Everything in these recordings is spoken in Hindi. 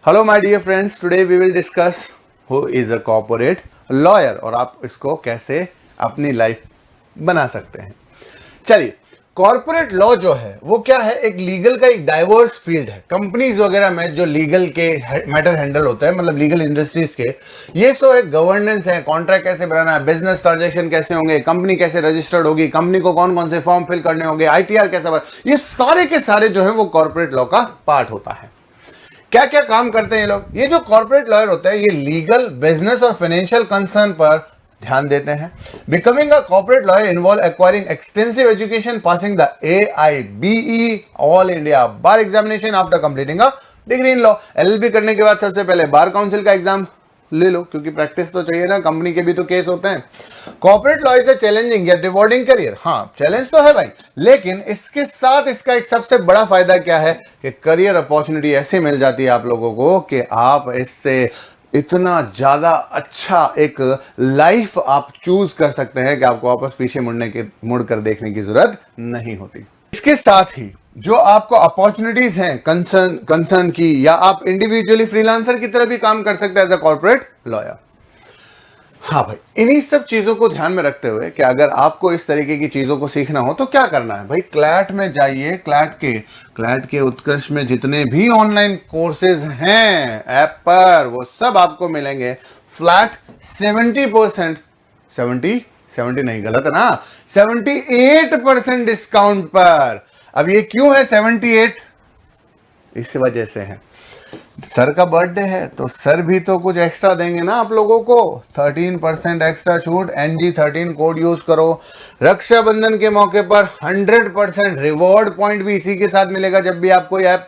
Hello my dear friends, today we will discuss who is a corporate lawyer और आप इसको कैसे अपनी लाइफ बना सकते हैं। चलिए, कॉर्पोरेट लॉ जो है वो क्या है, एक लीगल का एक डाइवर्स फील्ड है। कंपनीज वगैरह में जो लीगल के मैटर हैंडल होता है, मतलब लीगल इंडस्ट्रीज के, ये सो एक गवर्नेंस है, कॉन्ट्रैक्ट कैसे बनाना है, बिजनेस ट्रांजेक्शन कैसे होंगे, कंपनी कैसे रजिस्टर्ड होगी, कंपनी को कौन कौन से फॉर्म फिल करने होंगे, आईटीआर कैसा बना, ये सारे के सारे जो है वो कॉर्पोरेट लॉ का पार्ट होता है। क्या क्या काम करते हैं ये लोग? ये जो कॉर्पोरेट लॉयर होते हैं, ये लीगल, बिजनेस और फाइनेंशियल कंसर्न पर ध्यान देते हैं। Becoming a corporate lawyer involve acquiring extensive education, passing the AIBE all India bar examination after completing a degree in law. LLB करने के बाद सबसे पहले बार काउंसिल का एग्जाम ले लो, क्योंकि प्रैक्टिस तो चाहिए ना, कंपनी के भी तो केस होते हैं। Corporate law is a challenging या रिवॉर्डिंग करियर। हाँ, चैलेंज तो है भाई, लेकिन इसके साथ इसका एक सबसे बड़ा फायदा क्या है कि करियर अपॉर्चुनिटी ऐसी मिल जाती है आप लोगों को कि आप इससे इतना ज्यादा अच्छा एक लाइफ आप चूज कर सकते हैं कि आपको वापस पीछे मुड़कर देखने की जरूरत नहीं होती। इसके साथ ही जो आपको अपॉर्चुनिटीज हैं कंसर्न की, या आप इंडिविजुअली फ्रीलांसर की तरह भी काम कर सकते हैं एज अ कॉर्पोरेट लॉयर। हाँ भाई, इन्हीं सब चीजों को ध्यान में रखते हुए कि अगर आपको इस तरीके की चीजों को सीखना हो तो क्या करना है भाई, क्लैट में जाइए। क्लैट के उत्कर्ष में जितने भी ऑनलाइन कोर्सेज हैं ऐप पर, वो सब आपको मिलेंगे फ्लैट 70%, 70 नहीं, गलत है ना, 78% डिस्काउंट पर। अब ये क्यों है 78? इस वजह से है, सर का बर्थडे है तो सर भी तो कुछ एक्स्ट्रा देंगे ना आप लोगों को। 13% एक्स्ट्रा छूट, NG13 कोड यूज करो। रक्षाबंधन के मौके पर 100% रिवॉर्ड पॉइंट भी इसी के साथ मिलेगा जब भी आप कोई ऐप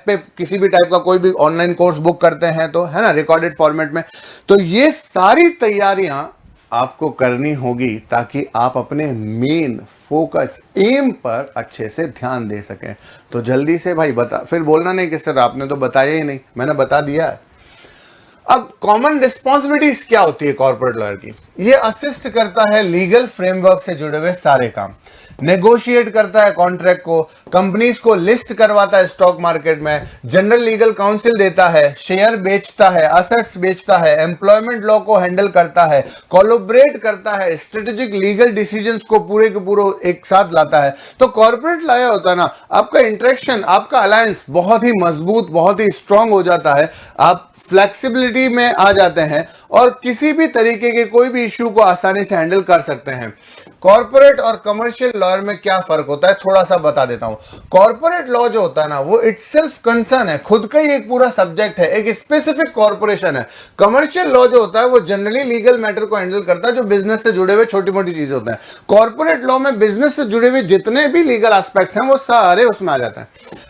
पे किसी भी टाइप का कोई भी ऑनलाइन कोर्स बुक करते हैं तो, है ना, रिकॉर्डेड फॉर्मेट में। तो ये सारी तैयारियां आपको करनी होगी ताकि आप अपने मेन फोकस एम पर अच्छे से ध्यान दे सकें। तो जल्दी से भाई बता, फिर बोलना नहीं कि सर आपने तो बताया ही नहीं, मैंने बता दिया है। अब कॉमन रिस्पॉन्सिबिलिटीज क्या होती है कॉर्पोरेट लॉयर की? ये असिस्ट करता है लीगल फ्रेमवर्क से जुड़े हुए सारे काम, नेगोशिएट करता है कॉन्ट्रैक्ट को, कंपनीज को लिस्ट करवाता है स्टॉक मार्केट में, जनरल लीगल काउंसिल देता है, शेयर बेचता है, असेट्स बेचता है, एम्प्लॉयमेंट लॉ को हैंडल करता है, कोलैबोरेट करता है, स्ट्रेटेजिक लीगल डिसीजंस को पूरे के पूरे एक साथ लाता है। तो कॉर्पोरेट लॉयर होता है ना, आपका इंटरेक्शन, आपका अलायंस बहुत ही मजबूत, बहुत ही स्ट्रांग हो जाता है। आप फ्लेक्सिबिलिटी में आ जाते हैं और किसी भी तरीके के कोई भी इश्यू को आसानी से हैंडल कर सकते हैं। कॉर्पोरेट और कमर्शियल लॉयर में क्या फर्क होता है थोड़ा सा बता देता हूं। कॉर्पोरेट लॉ जो होता है ना, वो इटसेल्फ कंसर्न है, खुद का ही एक पूरा सब्जेक्ट है, एक स्पेसिफिक कॉर्पोरेशन है। कमर्शियल लॉ जो होता है वो जनरली लीगल मैटर को हैंडल करता है जो बिजनेस से जुड़े हुए छोटी मोटी चीजें होते हैं। कॉर्पोरेट लॉ में बिजनेस से जुड़े हुए जितने भी लीगल एस्पेक्ट्स हैं वो सारे उसमें आ जाते हैं।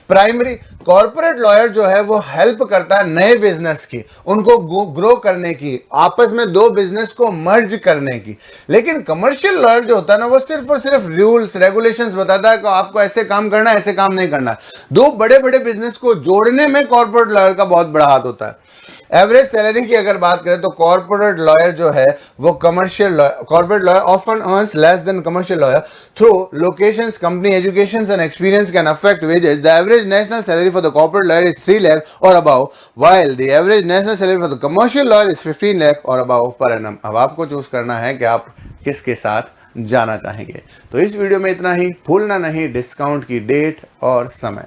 प्राइमरी कॉर्पोरेट लॉयर जो है वो हेल्प करता है नए बिजनेस की, उनको ग्रो करने की, आपस में दो बिजनेस को मर्ज करने की। लेकिन कमर्शियल लॉयर जो होता है ना, वो सिर्फ और सिर्फ रूल्स रेगुलेशंस बताता है कि आपको ऐसे काम करना है, ऐसे काम नहीं करना है। दो बड़े बड़े बिजनेस को जोड़ने में कॉर्पोरेट लॉयर का बहुत बड़ा हाथ होता है। एवरेज सैलरी की अगर बात करें तो कॉर्पोरेट लॉयर जो है वो corporate lawyer often earns less than commercial lawyer through locations, company education and experience can affect wages. The average national salary for the corporate lawyer is 3 lakh और above, while the average national salary for the commercial lawyer is 15 lakh और अबव पर एनम। अब आपको चूज करना है कि आप किसके साथ जाना चाहेंगे। तो इस वीडियो में इतना ही। भूलना नहीं डिस्काउंट की डेट और समय।